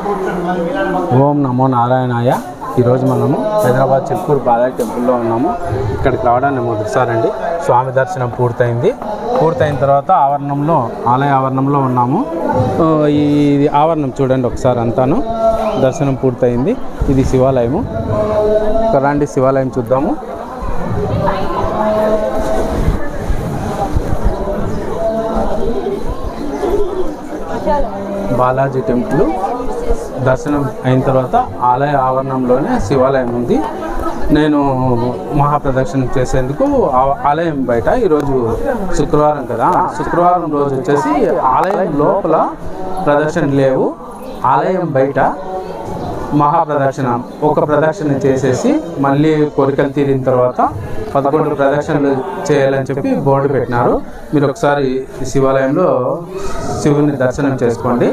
ఓం నమో నారాయణాయ. ఈరోజు మనము హైదరాబాద్ చిల్కూరు బాలాజీ టెంపుల్లో ఉన్నాము. ఇక్కడికి రావడానికి మొదటిసారి అండి. స్వామి దర్శనం పూర్తయిన తర్వాత ఆలయ ఆవరణంలో ఉన్నాము. ఈ ఆవరణం చూడండి ఒకసారి అంతాను. దర్శనం పూర్తయింది. ఇది శివాలయము. రండి శివాలయం చూద్దాము. బాలాజీ టెంపుల్ దర్శనం అయిన తర్వాత ఆలయ ఆవరణంలోనే శివాలయం ఉంది. నేను మహాప్రదక్షిణ చేసేందుకు ఆలయం బయట, ఈరోజు శుక్రవారం కదా, శుక్రవారం రోజు వచ్చేసి ఆలయం లోపల ప్రదక్షిణ లేవు. ఆలయం బయట మహాప్రదక్షిణ ఒక ప్రదక్షిణ చేసేసి మళ్ళీ కోరికలు తీరిన తర్వాత 11 ప్రదక్షిణలు చేయాలని చెప్పి బోర్డు పెట్టినారు. మీరు ఒకసారి శివాలయంలో శివుని దర్శనం చేసుకోండి.